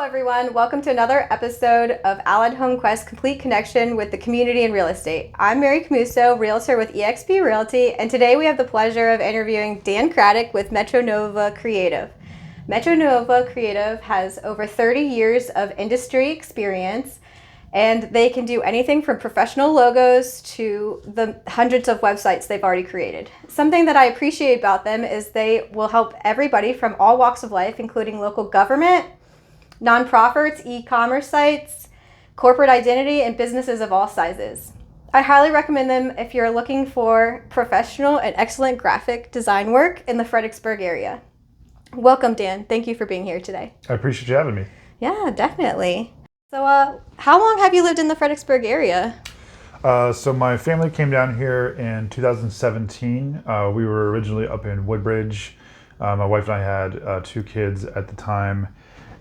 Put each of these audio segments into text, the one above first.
everyone. Welcome to another episode of Allied Home Quest Complete Connection with the Community in Real Estate. I'm Mary Camuso, Realtor with eXp Realty, and today we have the pleasure of interviewing Dan Craddock with Metro Nova Creative. Metro Nova Creative has over 30 years of industry experience, and they can do anything from professional logos to the hundreds of websites they've already created. Something that I appreciate about them is they will help everybody from all walks of life, including local government, nonprofits, e-commerce sites, corporate identity, and businesses of all sizes. I highly recommend them if you're looking for professional and excellent graphic design work in the Fredericksburg area. Welcome, Dan. Thank you for being here today. I appreciate you having me. Yeah, definitely. So how long have you lived in the Fredericksburg area? So my family came down here in 2017. We were originally up in Woodbridge. My wife and I had 2 kids at the time,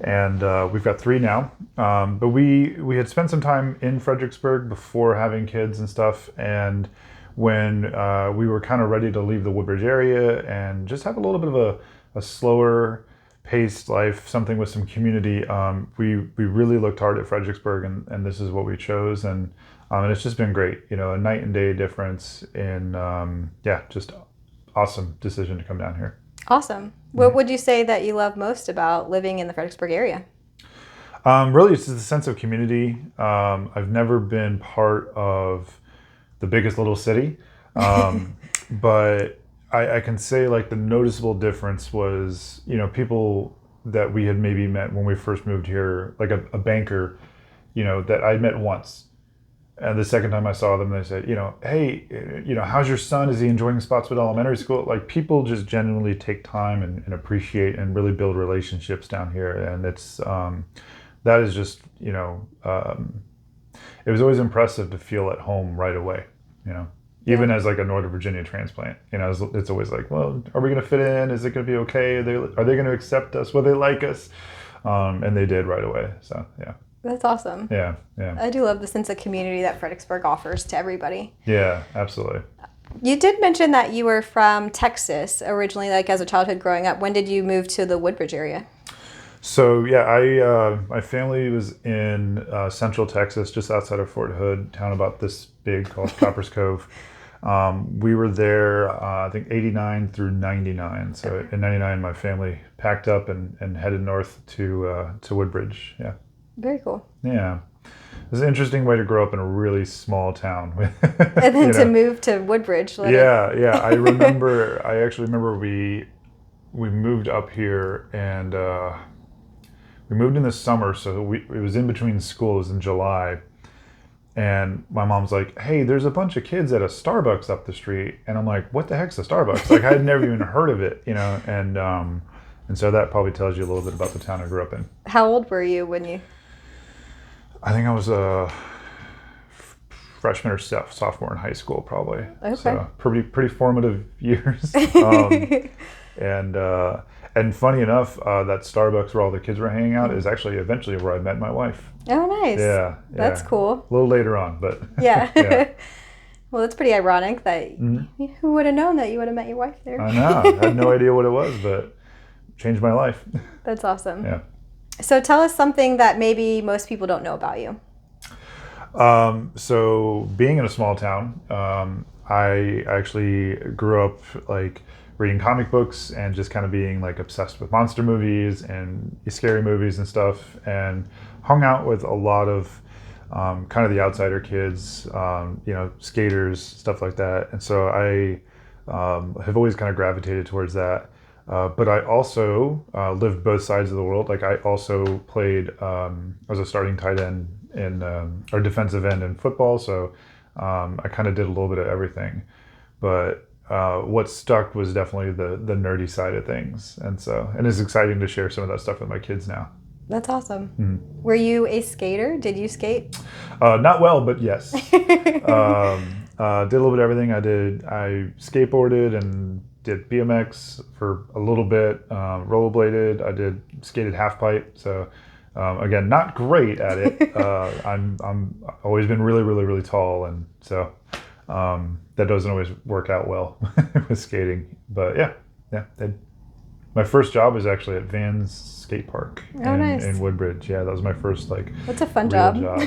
and we've got 3 now. But we had spent some time in Fredericksburg before having kids and stuff, and when we were kind of ready to leave the Woodbridge area and just have a little bit of a slower paced life, something with some community, we really looked hard at Fredericksburg, and this is what we chose, and it's just been great. You know, a night and day difference in just awesome decision to come down here. Awesome. What would you say that you love most about living in the Fredericksburg area? Really, it's just a sense of community. I've never been part of the biggest little city, but I can say like the noticeable difference was, you know, people that we had maybe met when we first moved here, like a banker, you know, that I'd met once. And the second time I saw them, they said, you know, hey, you know, how's your son? Is he enjoying Spotswood Elementary School? Like, people just genuinely take time and appreciate and really build relationships down here. And it's, that is just, you know, it was always impressive to feel at home right away, you know, even as like a Northern Virginia transplant, you know, it's always like, well, are we going to fit in? Is it going to be okay? Are they going to accept us? Will they like us? And they did right away. So, yeah. That's awesome. Yeah. I do love the sense of community that Fredericksburg offers to everybody. Yeah, absolutely. You did mention that you were from Texas originally, like as a childhood growing up. When did you move to the Woodbridge area? So yeah, my family was in Central Texas, just outside of Fort Hood, town about this big called Copper's Cove. We were there, I think 89 through 99. So in 99, my family packed up and headed north to Woodbridge. Yeah. Very cool. Yeah. It was an interesting way to grow up in a really small town. And then to move to Woodbridge. Yeah. I actually remember we moved up here, and we moved in the summer, so it was in between schools in July. And my mom's like, hey, there's a bunch of kids at a Starbucks up the street. And I'm like, what the heck's a Starbucks? Like, I had never even heard of it, you know? And so that probably tells you a little bit about the town I grew up in. How old were you when you... I think I was a freshman or sophomore in high school, probably. Okay. So pretty formative years. And funny enough, that Starbucks where all the kids were hanging out is actually eventually where I met my wife. Oh, nice. Yeah. That's cool. A little later on, but yeah. Yeah. Well, it's pretty ironic that who would have known that you would have met your wife there? I know. I had no idea what it was, but changed my life. That's awesome. Yeah. So tell us something that maybe most people don't know about you. So being in a small town, I actually grew up like reading comic books and just kind of being like obsessed with monster movies and scary movies and stuff, and hung out with a lot of kind of the outsider kids, you know, skaters, stuff like that. And so I have always kind of gravitated towards that. But I also lived both sides of the world. Like, I also played as a starting tight end in or defensive end in football. So I kind of did a little bit of everything. But what stuck was definitely the nerdy side of things. And it's exciting to share some of that stuff with my kids now. That's awesome. Mm-hmm. Were you a skater? Did you skate? Not well, but yes. Did a little bit of everything. I skateboarded and did BMX for a little bit, rollerbladed. I did skated half pipe. So again, not great at it. I'm always been really, really, really tall, and so that doesn't always work out well with skating. But yeah. My first job was actually at Vans Skate Park nice. in Woodbridge. Yeah, that was my first That's a fun real job.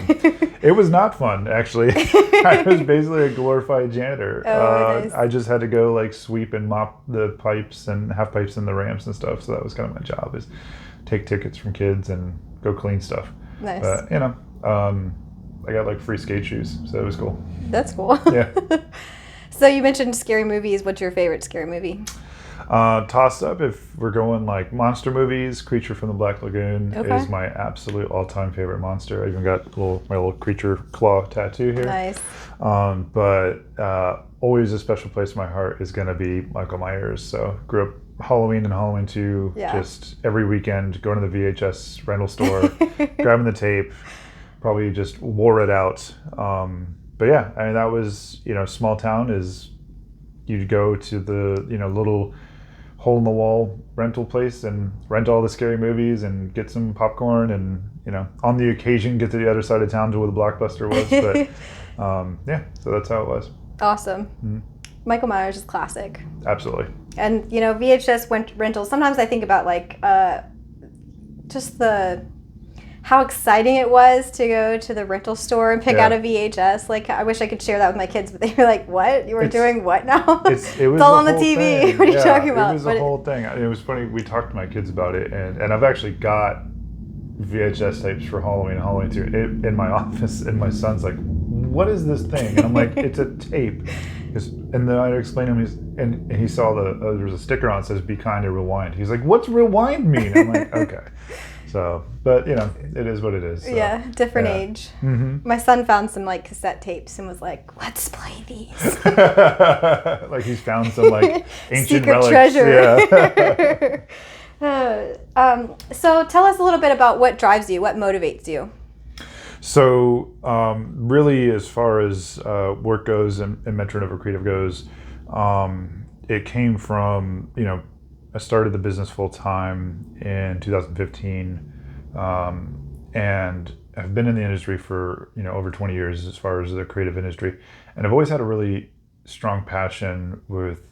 It was not fun, actually. I was basically a glorified janitor. Nice. I just had to go sweep and mop the pipes and half pipes in the ramps and stuff. So that was kind of my job, is take tickets from kids and go clean stuff. Nice. But I got free skate shoes, so it was cool. That's cool. Yeah. So you mentioned scary movies. What's your favorite scary movie? Tossed up, if we're going monster movies, Creature from the Black Lagoon is my absolute all-time favorite monster. I even got my little creature claw tattoo here. Nice. But always a special place in my heart is going to be Michael Myers. So grew up Halloween and Halloween 2, just every weekend going to the VHS rental store, grabbing the tape, probably just wore it out. But yeah, I mean, that was, small town is, you'd go to the, little hole in the wall rental place and rent all the scary movies and get some popcorn and, on the occasion get to the other side of town to where the Blockbuster was. But yeah, so that's how it was. Awesome. Mm-hmm. Michael Myers is classic. Absolutely. And, VHS rentals, sometimes I think about just how exciting it was to go to the rental store and pick out a VHS. I wish I could share that with my kids, but they were like, what? You were doing what now? It was all on the TV. Thing. What are you talking about? It was the whole thing. It was funny. We talked to my kids about it, and I've actually got VHS tapes for Halloween and Halloween 2 in my office, and my son's like, what is this thing? And I'm like, it's a tape. And then I explained to him, and he saw there's a sticker on it that says, "Be kind to rewind." He's like, what's rewind mean? I'm like, okay. So, but it is what it is. So, yeah, different age. Mm-hmm. My son found some cassette tapes and was like, let's play these. He's found some ancient secret relics. Treasure. Yeah. So tell us a little bit about what drives you, what motivates you. So really, as far as work goes and Metro Nova Creative goes, it came from, I started the business full time in 2015, and I've been in the industry for over 20 years as far as the creative industry, and I've always had a really strong passion with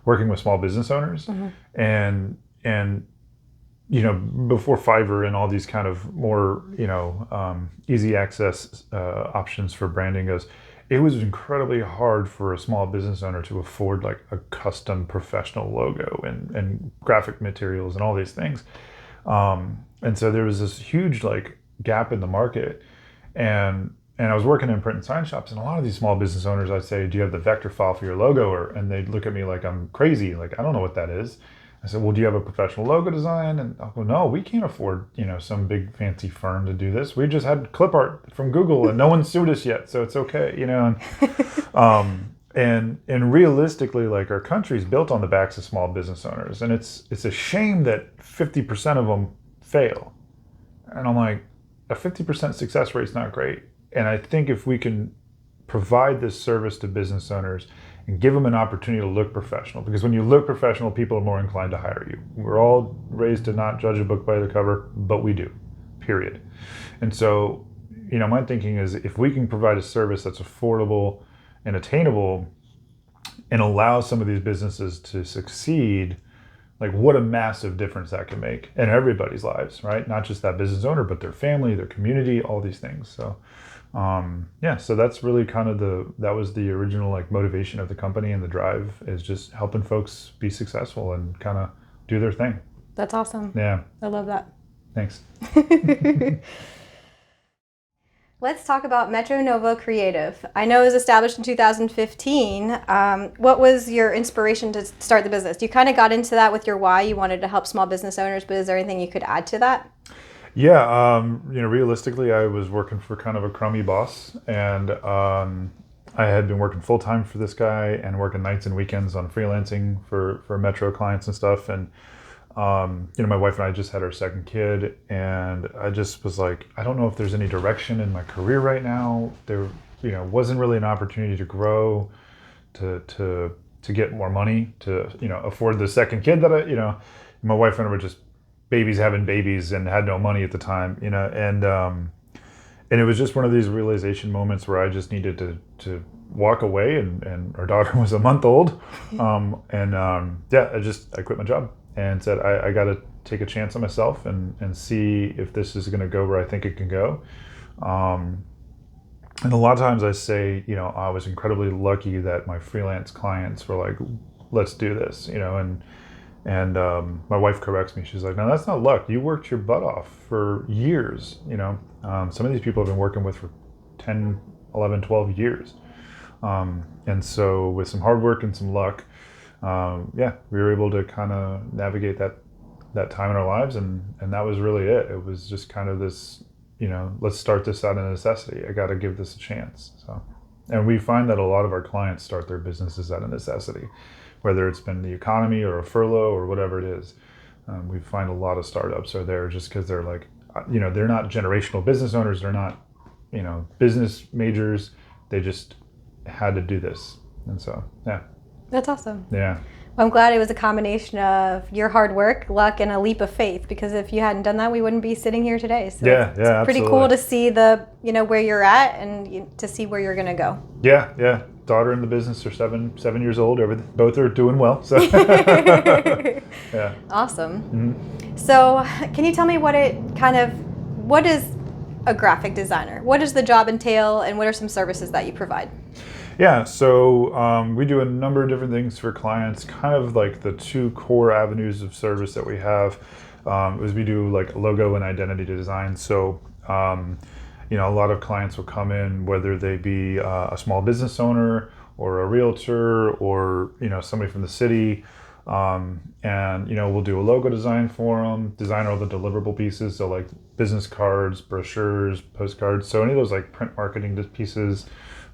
working with small business owners, mm-hmm. and before Fiverr and all these kind of more easy access options for branding goes, it was incredibly hard for a small business owner to afford a custom professional logo and graphic materials and all these things. And so there was this huge gap in the market. And I was working in print and sign shops, and a lot of these small business owners, I'd say, do you have the vector file for your logo? And they'd look at me like I'm crazy. I don't know what that is. I said, well, do you have a professional logo design? And I'll go, no, we can't afford, some big fancy firm to do this. We just had clip art from Google and no one sued us yet, so it's okay, And realistically, our country's built on the backs of small business owners, and it's a shame that 50% of them fail. And I'm like, a 50% success rate is not great. And I think if we can provide this service to business owners and give them an opportunity to look professional, because when you look professional, people are more inclined to hire you. We're all raised to not judge a book by the cover, but we do, period. And so, my thinking is, if we can provide a service that's affordable and attainable and allow some of these businesses to succeed, what a massive difference that can make in everybody's lives, right? Not just that business owner, but their family, their community, all these things. So so that's really kind of that was the original motivation of the company, and the drive is just helping folks be successful and kind of do their thing. That's awesome. Yeah. I love that. Thanks. Let's talk about Metro Nova Creative. I know it was established in 2015. What was your inspiration to start the business? You kind of got into that with your why. You wanted to help small business owners, but is there anything you could add to that? Yeah, realistically, I was working for kind of a crummy boss, and I had been working full time for this guy and working nights and weekends on freelancing for Metro clients and stuff. And my wife and I just had our second kid, and I just was like, I don't know if there's any direction in my career right now. There, wasn't really an opportunity to grow, to get more money, to afford the second kid that my wife and I were just having babies and had no money at the time, and it was just one of these realization moments where I just needed to walk away, and our daughter was a month old, I quit my job, and said, I got to take a chance on myself and see if this is going to go where I think it can go. And a lot of times I say, I was incredibly lucky that my freelance clients were like, let's do this, and my wife corrects me. She's like, no, that's not luck. You worked your butt off for years. Some of these people I've been working with for 10, 11, 12 years. And so with some hard work and some luck, we were able to kind of navigate that time in our lives. And that was really it. It was just kind of this, let's start this out of necessity. I got to give this a chance. So, and we find that a lot of our clients start their businesses out of necessity, whether it's been the economy or a furlough or whatever it is. We find a lot of startups are there just because they're like, they're not generational business owners. They're not, business majors. They just had to do this. And so, yeah. That's awesome. Yeah. Well, I'm glad it was a combination of your hard work, luck, and a leap of faith, because if you hadn't done that, we wouldn't be sitting here today. So it's pretty absolutely cool to see where you're at and to see where you're going to go. Yeah. Daughter and the business are 7 years old. Both are doing well. So yeah. Awesome. Mm-hmm. So can you tell me what is a graphic designer? What does the job entail, and what are some services that you provide? Yeah, so we do a number of different things for clients. Kind of like the two core avenues of service that we have is we do like logo and identity design. So a lot of clients will come in, whether they be a small business owner or a realtor or somebody from the city, and we'll do a logo design for them, design all the deliverable pieces, so like business cards, brochures, postcards, so any of those like print marketing pieces.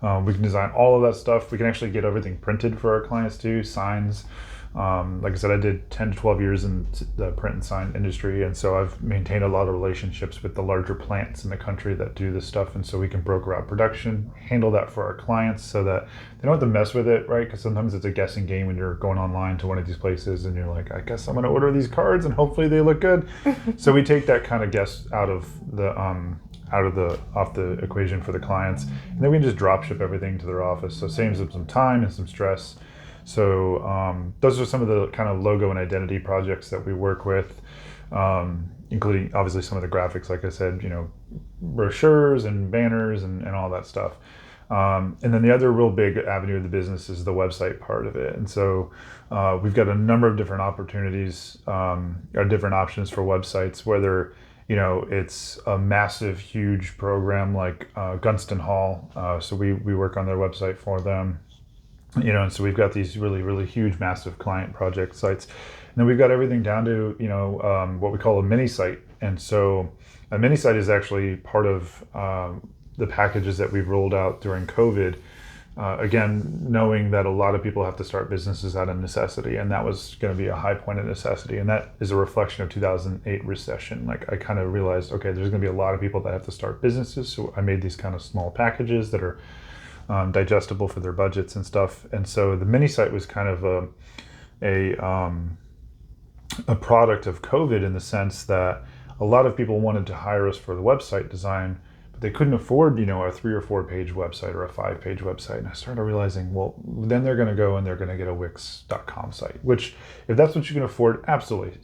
We can design all of that stuff. We can actually get everything printed for our clients too, signs. Like I said, I did 10 to 12 years in the print and sign industry, and so I've maintained a lot of relationships with the larger plants in the country that do this stuff, and so we can broker out production, handle that for our clients so that they don't have to mess with it, right? Because sometimes it's a guessing game when you're going online to one of these places and you're like, I guess I'm going to order these cards and hopefully they look good. So we take that kind of guess off the equation for the clients, and then we can just drop ship everything to their office. So saves them some time and some stress. So those are some of the kind of logo and identity projects that we work with, including obviously some of the graphics, like I said, brochures and banners and all that stuff. And then the other real big avenue of the business is the website part of it. And so we've got a number of different opportunities, or different options for websites, whether it's a massive, huge program like Gunston Hall. So we work on their website for them. And so we've got these really, really huge, massive client project sites. And then we've got everything down to, what we call a mini site. And so a mini site is actually part of the packages that we've rolled out during COVID. Again, knowing that a lot of people have to start businesses out of necessity, and that was going to be a high point of necessity. And that is a reflection of 2008 recession. Like I kind of realized, okay, there's going to be a lot of people that have to start businesses. So I made these kind of small packages that are digestible for their budgets and stuff. And so the mini site was kind of a product of COVID, in the sense that a lot of people wanted to hire us for the website design, but they couldn't afford, a 3 or 4 page website or a 5-page website. And I started realizing, well, then they're going to go and they're going to get a Wix.com site, which if that's what you can afford, absolutely.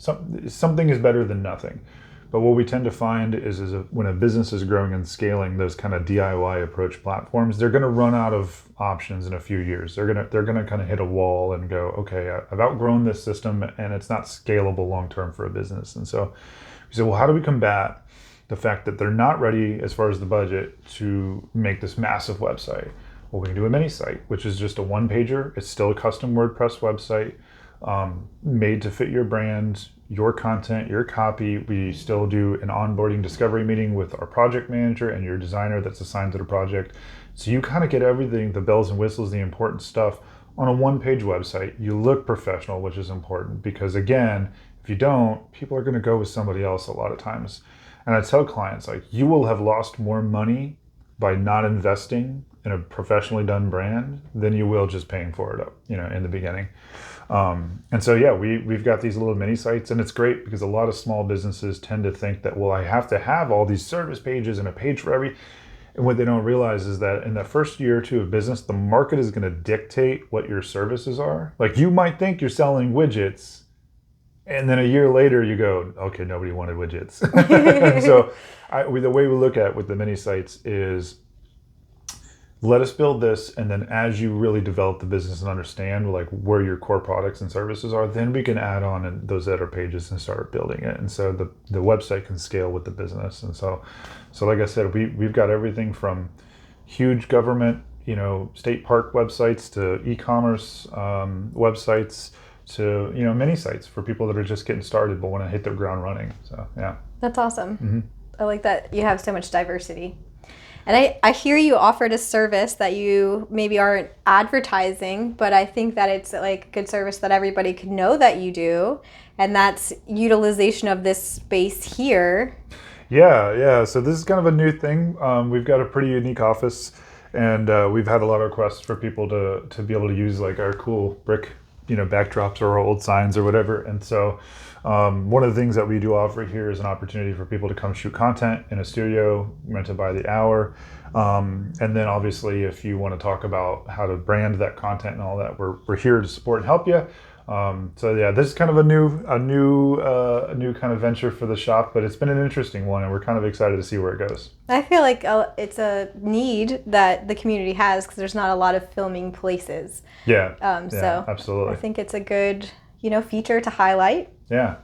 Something is better than nothing. But what we tend to find is when a business is growing and scaling, those kind of DIY approach platforms, they're going to run out of options in a few years. They're going to kind of hit a wall and go, okay, I've outgrown this system and it's not scalable long term for a business. And so we said, well, how do we combat the fact that they're not ready as far as the budget to make this massive website? Well, we can do a mini site, which is just a one-pager. It's still a custom WordPress website, made to fit your brand, your content, your copy. We still do an onboarding discovery meeting with our project manager and your designer that's assigned to the project. So you kind of get everything, the bells and whistles, the important stuff on a one-page website. You look professional, which is important, because again, if you don't, people are going to go with somebody else a lot of times. And I tell clients, like, you will have lost more money by not investing in a professionally done brand than you will just paying for it, in the beginning. And so, yeah, we've got these little mini sites, and it's great because a lot of small businesses tend to think that, well, I have to have all these service pages and a page for every, and what they don't realize is that in the first year or two of business, the market is going to dictate what your services are. Like, you might think you're selling widgets, And then a year later, you go, okay, nobody wanted widgets. And so the way we look at with the mini sites is let us build this, and then as you really develop the business and understand like where your core products and services are, then we can add on and those other pages and start building it. And so the website can scale with the business. And so like I said, we've got everything from huge government, state park websites to e-commerce websites to mini sites for people that are just getting started but want to hit their ground running. So yeah, that's awesome. I like that you have so much diversity. And I hear you offered a service that you maybe aren't advertising, but I think that it's like a good service that everybody could know that you do, and that's utilization of this space here. Yeah. So this is kind of a new thing. We've got a pretty unique office, and we've had a lot of requests for people to be able to use like our cool brick, backdrops or old signs or whatever. And so one of the things that we do offer here is an opportunity for people to come shoot content in a studio, rented by the hour. And then obviously if you want to talk about how to brand that content and all that, we're here to support and help you. So yeah, this is kind of a new kind of venture for the shop, but it's been an interesting one, and we're kind of excited to see where it goes. I feel like it's a need that the community has because there's not a lot of filming places. Yeah. So absolutely. I think it's a good, feature to highlight. Yeah.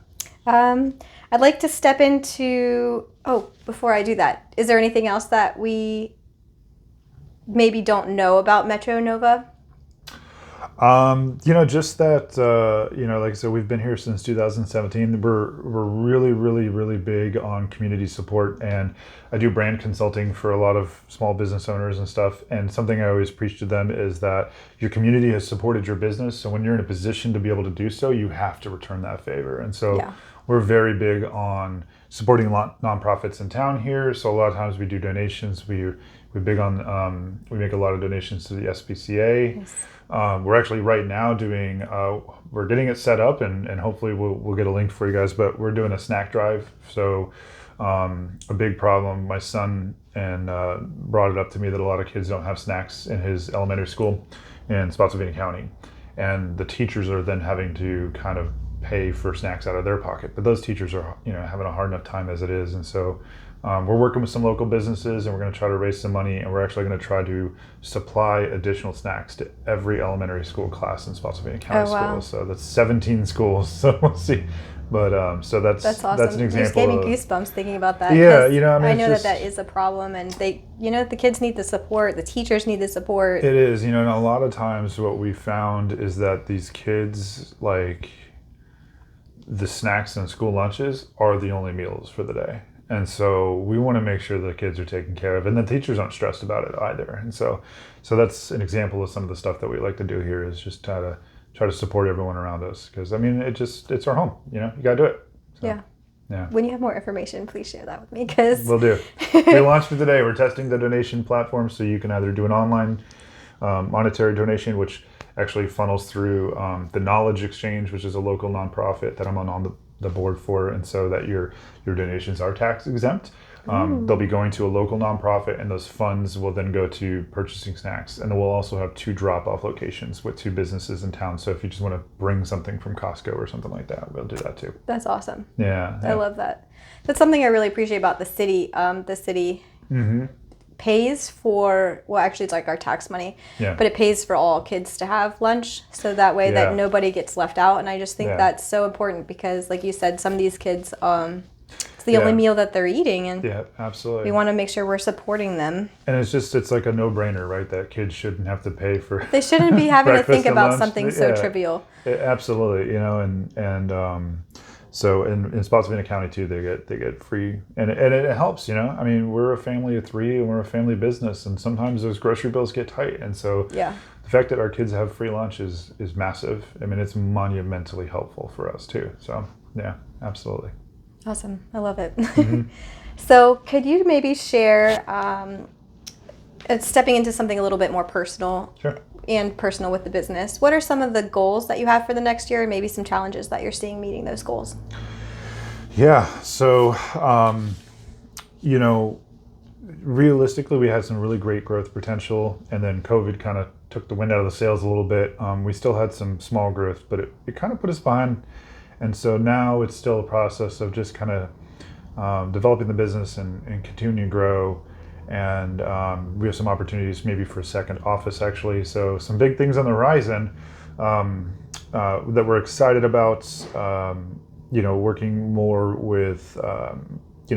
I'd like to step into. Oh, before I do that, is there anything else that we maybe don't know about Metro Nova? Just that, like I said, we've been here since 2017. We're really, really, really big on community support, and I do brand consulting for a lot of small business owners and stuff. And something I always preach to them is that your community has supported your business. So when you're in a position to be able to do so, you have to return that favor. And so we're very big on supporting nonprofits in town here. So a lot of times we do donations. We're big on, we make a lot of donations to the SPCA. Nice. We're actually right now doing, we're getting it set up, and hopefully we'll get a link for you guys, but we're doing a snack drive. So a big problem, my son brought it up to me that a lot of kids don't have snacks in his elementary school in Spotsylvania County. And the teachers are then having to kind of pay for snacks out of their pocket. But those teachers are, having a hard enough time as it is. And so we're working with some local businesses, and we're going to try to raise some money, and we're actually going to try to supply additional snacks to every elementary school class in Spotsylvania County schools. So that's 17 schools. So we'll see. But so that's awesome. That's an example. You just gave me goosebumps thinking about that. Yeah, I know that is a problem, and they, the kids need the support, the teachers need the support. It is, and a lot of times what we found is that these kids, like, the snacks and school lunches are the only meals for the day. And so we want to make sure the kids are taken care of, and the teachers aren't stressed about it either. And so that's an example of some of the stuff that we like to do here, is just try to support everyone around us, because it's our home. You gotta do it. So, yeah. When you have more information, please share that with me, because we'll do. We launched it today. We're testing the donation platform, so you can either do an online monetary donation, which actually funnels through the Knowledge Exchange, which is a local nonprofit that I'm on the board for, and so that your donations are tax exempt. They'll be going to a local nonprofit, and those funds will then go to purchasing snacks. And then we'll also have 2 drop-off locations with 2 businesses in town. So if you just want to bring something from Costco or something like that, we'll do that too. That's awesome. Yeah. I love that. That's something I really appreciate about the city. The city pays for, well, actually it's like our tax money, but it pays for all kids to have lunch, so that way that nobody gets left out. And I just think that's so important, because like you said, some of these kids, it's the only meal that they're eating, and absolutely, we want to make sure we're supporting them. And it's like a no-brainer, right? That kids shouldn't have to pay for they shouldn't be having to think about something so trivial. Absolutely, and so in Spotsylvania County too, they get free, and it helps. We're a family of 3, and we're a family business, and sometimes those grocery bills get tight, and so the fact that our kids have free lunch is massive. It's monumentally helpful for us too. So yeah, absolutely. Awesome, I love it. So could you maybe share, stepping into something a little bit more personal? Sure. And personal with the business, what are some of the goals that you have for the next year, and maybe some challenges that you're seeing meeting those goals? Yeah, so realistically, we had some really great growth potential, and then COVID kind of took the wind out of the sails a little bit. We still had some small growth, but it kind of put us behind. And so now it's still a process of just kind of developing the business and continuing to grow. And we have some opportunities maybe for a second office, actually. So some big things on the horizon that we're excited about. Working more with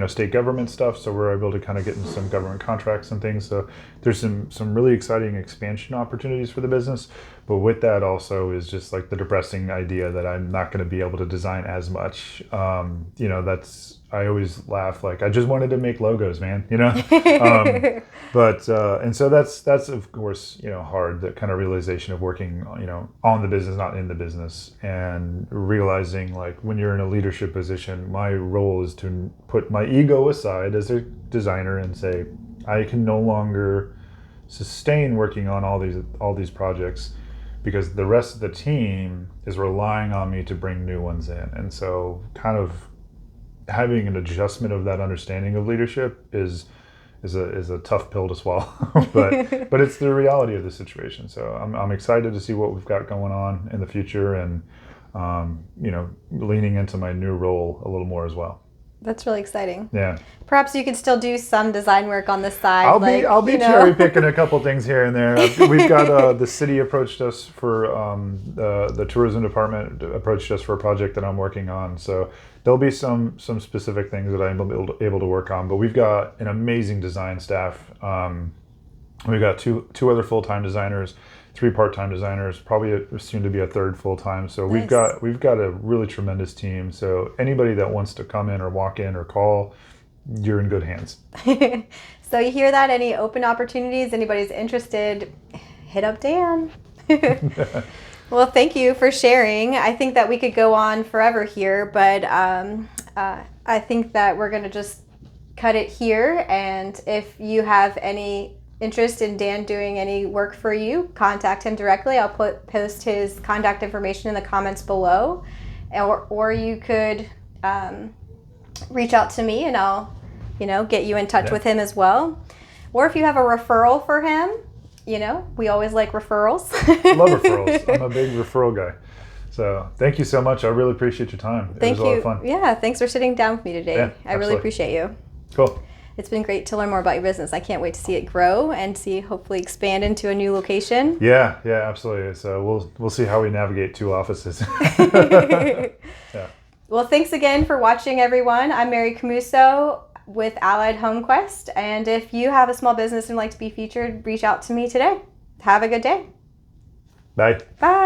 state government stuff, so we're able to kind of get into some government contracts and things. So there's some really exciting expansion opportunities for the business. But with that also is just like the depressing idea that I'm not going to be able to design as much. That's, I always laugh, like, I just wanted to make logos, man, and so that's of course, hard, that kind of realization of working, on the business, not in the business, and realizing, like, when you're in a leadership position, my role is to put my ego aside as a designer and say, I can no longer sustain working on all these projects because the rest of the team is relying on me to bring new ones in. And so kind of having an adjustment of that understanding of leadership is a tough pill to swallow, but it's the reality of the situation. So I'm excited to see what we've got going on in the future, and leaning into my new role a little more as well. That's really exciting. Yeah. Perhaps you could still do some design work on the side. I'll be cherry picking a couple things here and there. We've got the city approached us for the tourism department approached us for a project that I'm working on. So there'll be some specific things that I'm able to work on. But we've got an amazing design staff. We've got two other full-time designers, 3 part-time designers, probably soon to be a 3rd full-time. So nice. we've got a really tremendous team. So anybody that wants to come in or walk in or call, you're in good hands. So you hear that? Any open opportunities? Anybody's interested? Hit up Dan. Well, thank you for sharing. I think that we could go on forever here, but I think that we're going to just cut it here. And if you have any interest in Dan doing any work for you, contact him directly. I'll post his contact information in the comments below, or you could reach out to me and I'll get you in touch with him as well. Or if you have a referral for him, we always like referrals. Love referrals. I'm a big referral guy. So thank you so much. I really appreciate your time. It was a lot of fun. Yeah, thanks for sitting down with me today. Yeah, I really appreciate you. Cool. It's been great to learn more about your business. I can't wait to see it grow and hopefully expand into a new location. Yeah, absolutely. So we'll see how we navigate 2 offices. Yeah. Well, thanks again for watching, everyone. I'm Mary Camuso with Allied HomeQuest, and if you have a small business and would like to be featured, reach out to me today. Have a good day. Bye. Bye.